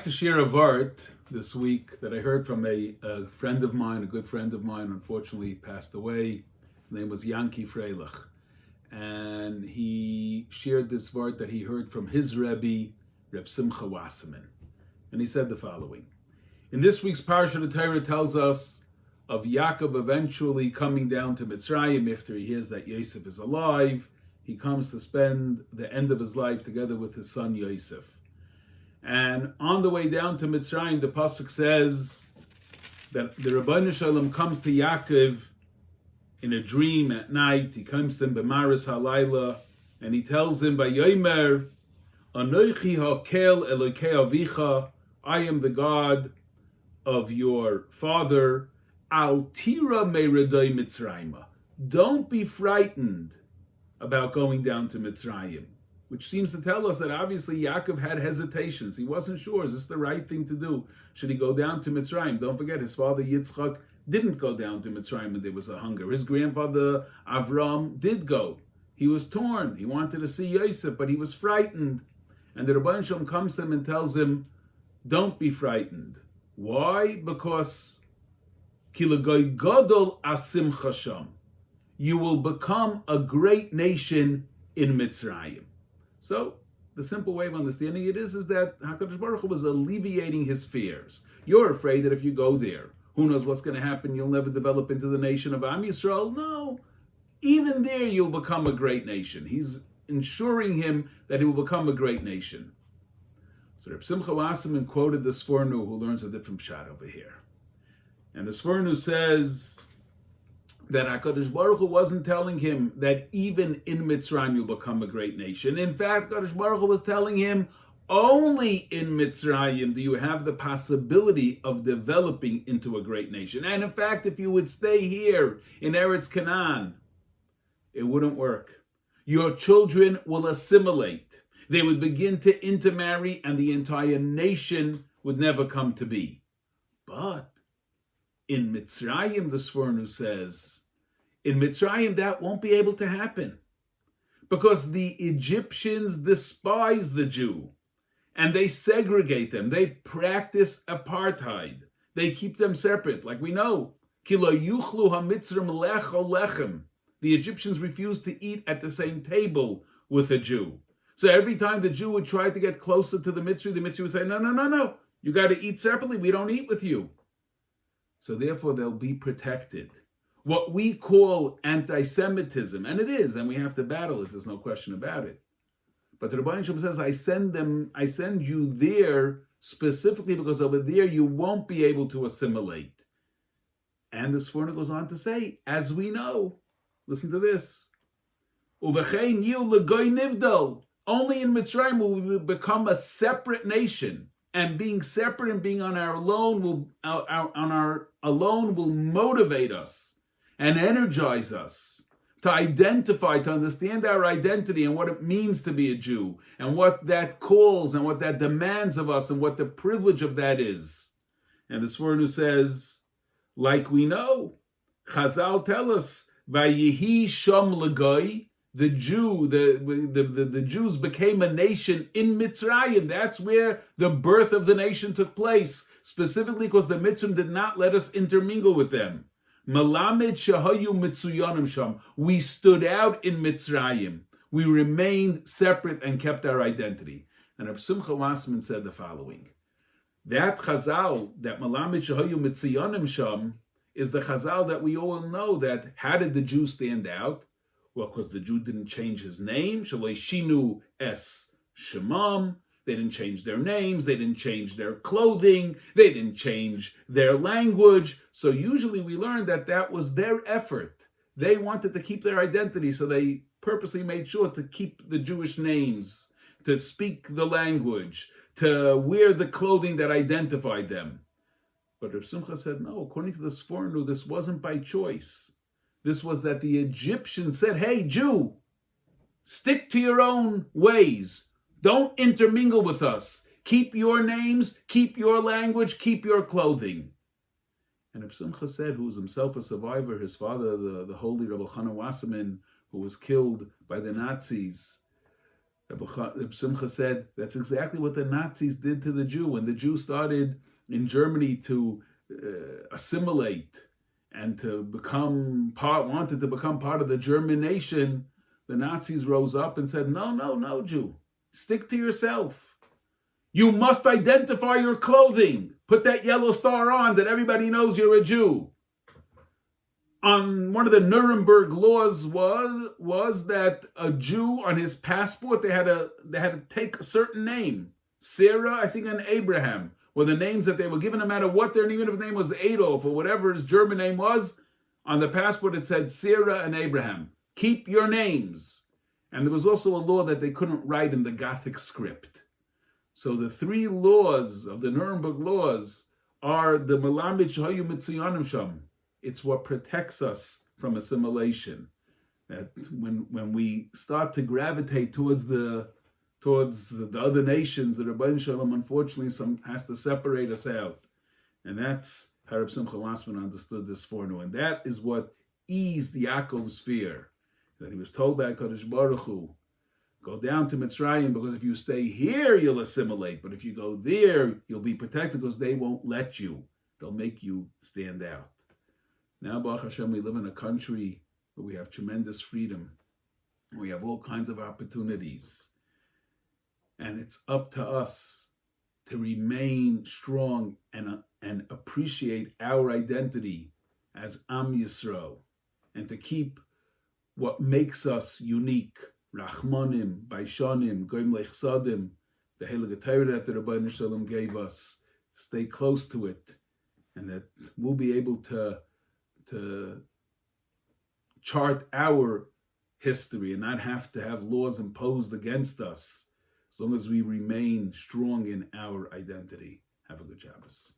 To share a vart this week that I heard from a friend of mine, a good friend of mine. Unfortunately, passed away. His name was Yanki Freilich, and he shared this vart that he heard from his Rebbe, Reb Simcha Wasserman, and he said the following: in this week's parsha, the Torah tells us of Yaakov eventually coming down to Mitzrayim after he hears that Yosef is alive. He comes to spend the end of his life together with his son Yosef. And on the way down to Mitzrayim, the pasuk says that the Ribbono Shel Olam comes to Yaakov in a dream at night. He comes to him b'maris halayla, and he tells him by Yomer, Anochi hakel Elokei avicha, I am the God of your father. Al tira meredoi Mitzrayim. Don't be frightened about going down to Mitzrayim. Which seems to tell us that obviously Yaakov had hesitations. He wasn't sure, is this the right thing to do? Should he go down to Mitzrayim? Don't forget, his father Yitzchak didn't go down to Mitzrayim when there was a hunger. His grandfather Avram did go. He was torn. He wanted to see Yosef, but he was frightened. And the Ribbono Shel Olam comes to him and tells him, don't be frightened. Why? Because Kilagoy Gadol Asim Chasham. You will become a great nation in Mitzrayim. So, the simple way of understanding it is that HaKadosh Baruch Hu was alleviating his fears. You're afraid that if you go there, who knows what's going to happen, you'll never develop into the nation of Am Yisrael. No, even there you'll become a great nation. He's ensuring him that he will become a great nation. So Reb Simcha Wasserman quoted the Sforno, who learns a different pshat over here. And the Sforno says that HaKadosh Baruch Hu wasn't telling him that even in Mitzrayim you'll become a great nation. In fact, HaKadosh Baruch Hu was telling him only in Mitzrayim do you have the possibility of developing into a great nation. And in fact, if you would stay here in Eretz Canaan, it wouldn't work. Your children will assimilate. They would begin to intermarry and the entire nation would never come to be. But in Mitzrayim, the Sforno says, in Mitzrayim that won't be able to happen because the Egyptians despise the Jew and they segregate them. They practice apartheid. They keep them separate, like we know. Ki lo yuchlu hamitzrim lecho lechem. The Egyptians refused to eat at the same table with a Jew. So every time the Jew would try to get closer to the Mitzri would say, no. You got to eat separately. We don't eat with you. So therefore, they'll be protected. What we call anti-Semitism, and it is, and we have to battle it, there's no question about it. But the Ribbono Shel Olam says, I send you there specifically because over there you won't be able to assimilate. And the Sforno goes on to say, as we know, listen to this, Uvechein yu legoy nivdal. Only in Mitzrayim will we become a separate nation. And being separate and being on our alone will motivate us and energize us to identify, to understand our identity and what it means to be a Jew and what that calls and what that demands of us and what the privilege of that is. And the Sforno says, like we know, Chazal tell us, Vayihi Sham Legoy, the Jews became a nation in Mitzrayim. That's where the birth of the nation took place, specifically because the Mitzrim did not let us intermingle with them. Melamed shahayu mitzuyanim sham. We stood out in Mitzrayim. We remained separate and kept our identity. And Reb Simcha Wasserman said the following: that Chazal, that Melamed shahayu mitzuyanim sham, is the Chazal that we all know. That how did the Jews stand out? Well, because the Jew didn't change his name. Shalei shinu es shemam. They didn't change their names. They didn't change their clothing. They didn't change their language. So usually we learn that that was their effort. They wanted to keep their identity, so they purposely made sure to keep the Jewish names, to speak the language, to wear the clothing that identified them. But Rav Simcha said, no, according to the Sforno, this wasn't by choice. This was that the Egyptians said, hey, Jew, stick to your own ways. Don't intermingle with us. Keep your names, keep your language, keep your clothing. And Reb Simcha said, who was himself a survivor, his father, the holy Rabbi Chanan Wasserman, who was killed by the Nazis, Reb Simcha said that's exactly what the Nazis did to the Jew. When the Jew started in Germany to assimilate and to wanted to become part of the German nation, the Nazis rose up and said, no, no, no, Jew, stick to yourself. You must identify your clothing. Put that yellow star on that everybody knows you're a Jew. On one of the Nuremberg laws was that a Jew on his passport, they had to take a certain name. Sarah, I think, and Abraham were the names that they were given, no matter what their name, even if the name was Adolf or whatever his German name was. On the passport it said Sarah and Abraham. Keep your names. And there was also a law that they couldn't write in the Gothic script. So the three laws of the Nuremberg laws are the Melamed Shahayu Mitziyanim Sham. It's what protects us from assimilation. That when we start to gravitate towards the other nations, the Rebbeinu Shalom, unfortunately, has to separate us out. And that's how Reb Simcha Wassman understood this forenoon. And that is what eased Yaakov's fear. That he was told by HaKadosh Baruch Hu, go down to Mitzrayim, because if you stay here, you'll assimilate. But if you go there, you'll be protected, because they won't let you. They'll make you stand out. Now, Baruch Hashem, we live in a country where we have tremendous freedom. We have all kinds of opportunities. And it's up to us to remain strong and appreciate our identity as Am Yisrael, and to keep what makes us unique. Rachmanim, Baishanim, Goim Lechsadim, the Heilige Torah that the Rebbeinu Shalom gave us. Stay close to it, and that we'll be able to chart our history and not have to have laws imposed against us, as long as we remain strong in our identity. Have a good Shabbos.